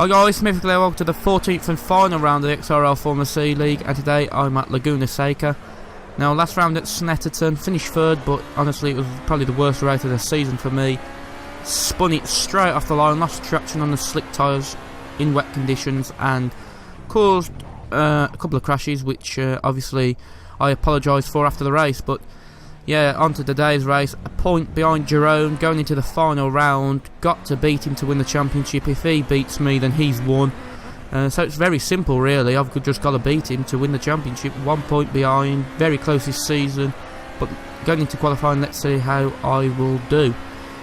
Hi guys, Smith welcome to the 14th and final round of the XRL Formula C League, and today I'm at Laguna Seca. Now, last round at Snetterton, finished third, but honestly it was probably the worst race of the season for me. Spun it straight off the line, lost traction on the slick tyres in wet conditions, and caused a couple of crashes, which obviously I apologise for after the race. But yeah, on to today's race. A point behind Jeroen going into the final round. Got to beat him to win the championship. If he beats me, then he's won. So it's very simple, really. I've just got to beat him to win the championship. 1 point behind. Very close this season. But going into qualifying, let's see how I will do.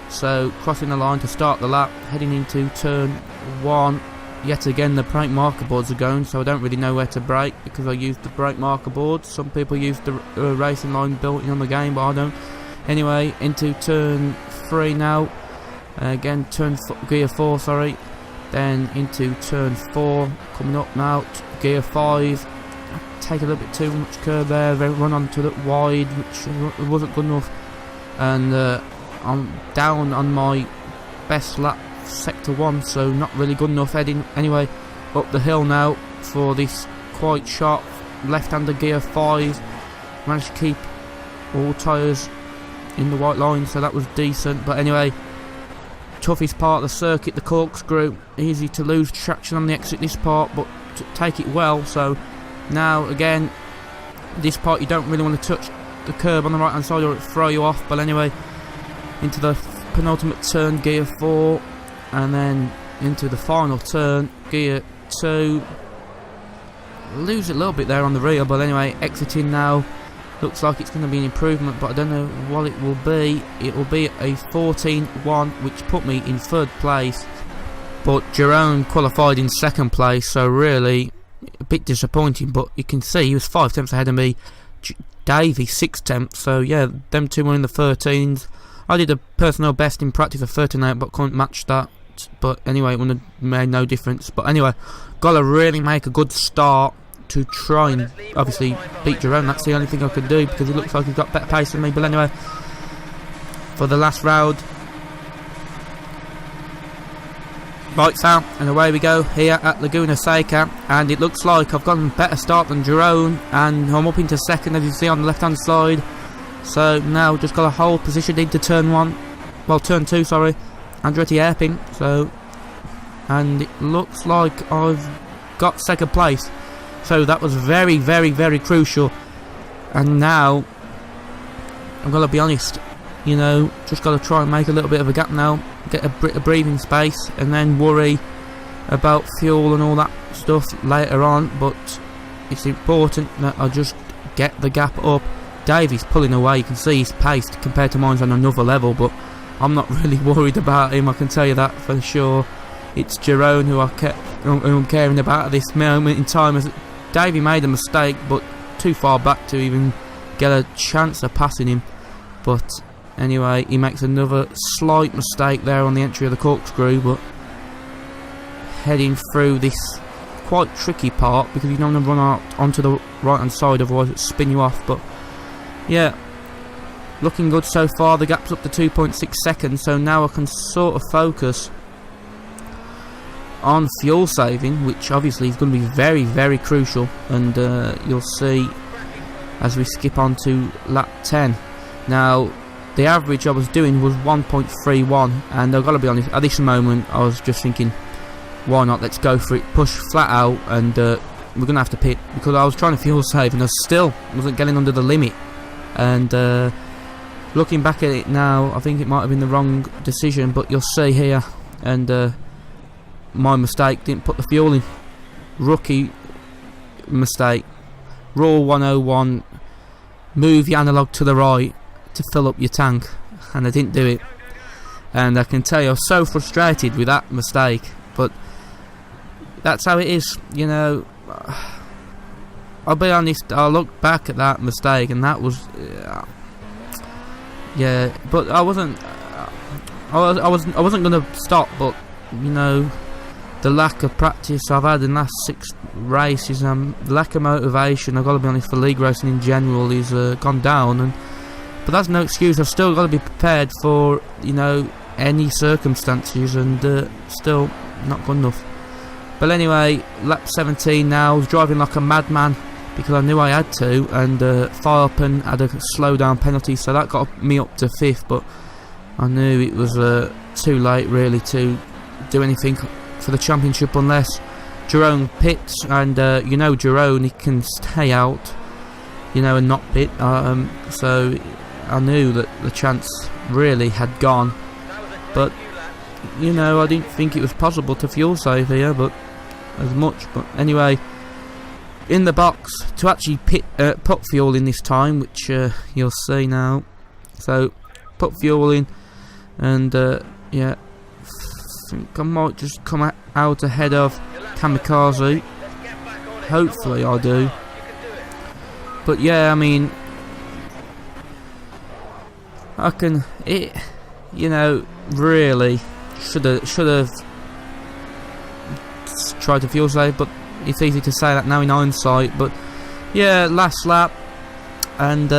So crossing the line to start the lap. Heading into turn 1. Yet again, the brake marker boards are going, so I don't really know where to brake because I used the brake marker boards. Some people use the racing line built in on the game, but I don't. Anyway, into turn 3 now. Again, gear 4, sorry. Then into turn 4, coming up now, gear 5. Take a little bit too much curve there, run onto the wide, which wasn't good enough. And I'm down on my best lap, sector 1, so not really good enough. Heading anyway up the hill now for this quite sharp left-hander gear 5. Managed to keep all tyres in the white line, so that was decent. But anyway, toughest part of the circuit, the corkscrew. Easy to lose traction on the exit this part, but to take it well. So now again, this part you don't really want to touch the curb on the right hand side or it'll throw you off. But anyway, into the penultimate turn, gear 4. And then into the final turn, gear 2. Lose it a little bit there on the rear, but anyway, exiting now. Looks like it's going to be an improvement, but I don't know what it will be. It will be a 14-1, which put me in third place. But Jeroen qualified in second place, so really a bit disappointing. But you can see he was 5 tenths ahead of me. Davey 6 tenths, so yeah, them two were in the 13s. I did a personal best in practice of 39, but couldn't match that. But anyway, it wouldn't have made no difference. But anyway, got to really make a good start to try and obviously beat Jeroen. That's the only thing I could do because he looks like he's got better pace than me. But anyway, for the last round, lights out and away we go here at Laguna Seca. And it looks like I've gotten a better start than Jeroen, and I'm up into second, as you see on the left hand side. So now just got to hold position into turn 1, well turn 2 sorry, Andretti hairpin. So, and it looks like I've got second place, so that was very crucial. And now I've got to be honest, you know, just got to try and make a little bit of a gap now, get a breathing space, and then worry about fuel and all that stuff later on. But it's important that I just get the gap up. Davey's pulling away, you can see he's paced compared to mine's on another level, but I'm not really worried about him, I can tell you that for sure. It's Jeroen who I'm caring about at this moment in time, as Davey made a mistake, but too far back to even get a chance of passing him. But anyway, he makes another slight mistake there on the entry of the corkscrew, but heading through this quite tricky part because you don't want to run out onto the right hand side, otherwise it'll spin you off. But yeah, looking good so far. The gap's up to 2.6 seconds, so now I can sort of focus on fuel saving, which obviously is going to be very crucial. And you'll see as we skip on to lap 10. Now, the average I was doing was 1.31, and I've got to be honest, at this moment I was just thinking, why not, let's go for it, push flat out, and we're going to have to pit, because I was trying to fuel save and I still wasn't getting under the limit. And looking back at it now, I think it might have been the wrong decision, but you'll see here, and my mistake, didn't put the fuel in. Rookie mistake. Rule 101, move your analog to the right to fill up your tank, and I didn't do it. And I can tell you I was so frustrated with that mistake, but that's how it is, you know. I'll be honest, I look back at that mistake and that was yeah, but I wasn't going to stop. But you know, the lack of practice I've had in the last 6 races, the lack of motivation, I've got to be honest, for league racing in general is gone down. But that's no excuse. I've still got to be prepared for, you know, any circumstances, and still not good enough. But anyway, lap 17 now. I was driving like a madman because I knew I had to, and Firepen had a slowdown penalty, so that got me up to 5th, but I knew it was too late really to do anything for the championship unless Jeroen pits, and you know Jeroen, he can stay out, you know, and not pit, so I knew that the chance really had gone, but you know, I didn't think it was possible to fuel save here, but as much. But anyway, in the box to actually put fuel in this time, which you'll see now. So put fuel in, and yeah, I think I might just come out ahead of Kamikaze. Hopefully I do. But yeah, I mean, I can, it, you know, really should have tried to fuel save, but it's easy to say that now in hindsight. But yeah, last lap, and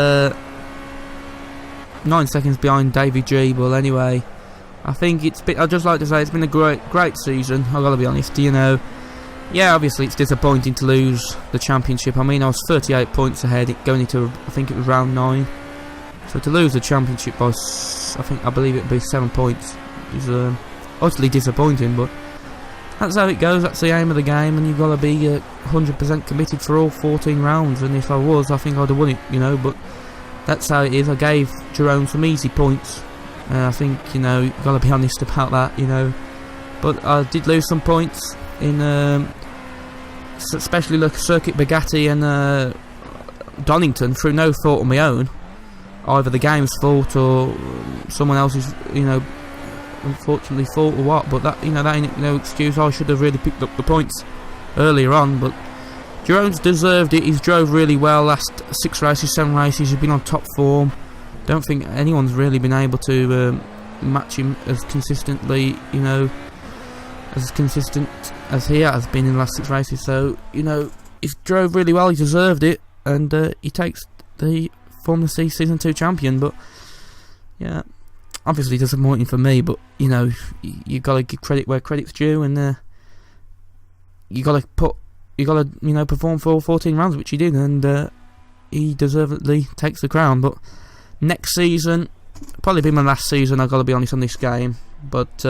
9 seconds behind Davy G. Well, anyway, I think it's been, I'd just like to say it's been a great season. I've got to be honest, you know. Yeah, obviously it's disappointing to lose the championship. I mean, I was 38 points ahead going into, I think it was round 9. So to lose the championship by, I believe it would be 7 points is utterly disappointing, but that's how it goes. That's the aim of the game, and you've got to be 100% committed for all 14 rounds. And if I was, I think I'd have won it, you know. But that's how it is. I gave Jeroen some easy points. I think, you know, you've got to be honest about that, you know. But I did lose some points in, especially like Circuit Bugatti and Donington through no fault of my own. Either the game's fault or someone else's, you know, unfortunately fault or what. But that, you know, that ain't no excuse. I should have really picked up the points earlier on. But Jeroen's deserved it. He's drove really well last 6 races, 7 races. He's been on top form. Don't think anyone's really been able to match him as consistently, you know, as consistent as he has been in the last 6 races. So, you know, he's drove really well. He deserved it, and he takes the Formula C Season 2 champion. But yeah, obviously disappointing for me, but you know, you got to give credit where credit's due, and you got to you know, perform for all 14 rounds, which he did, and he deservedly takes the crown. But next season, probably be my last season, I've got to be honest on this game, but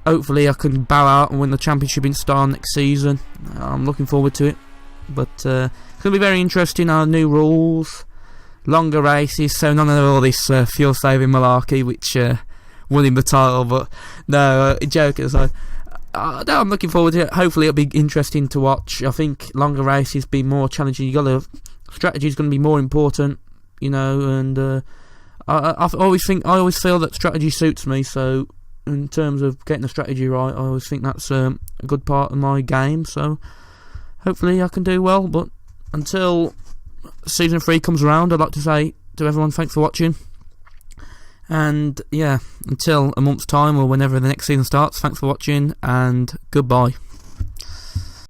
hopefully I can bow out and win the championship in Star next season. I'm looking forward to it, but it's going to be very interesting. Our new rules, longer races, so none of all this fuel saving malarkey which won him the title. But no, joking aside, no, I'm looking forward to it. Hopefully it'll be interesting to watch. I think longer races be more challenging. Strategy is going to be more important, you know, and I always feel that strategy suits me. So in terms of getting the strategy right, I always think that's a good part of my game. So hopefully I can do well. But until Season 3 comes around, I'd like to say to everyone, thanks for watching. And yeah, until a month's time or whenever the next season starts, thanks for watching, and goodbye.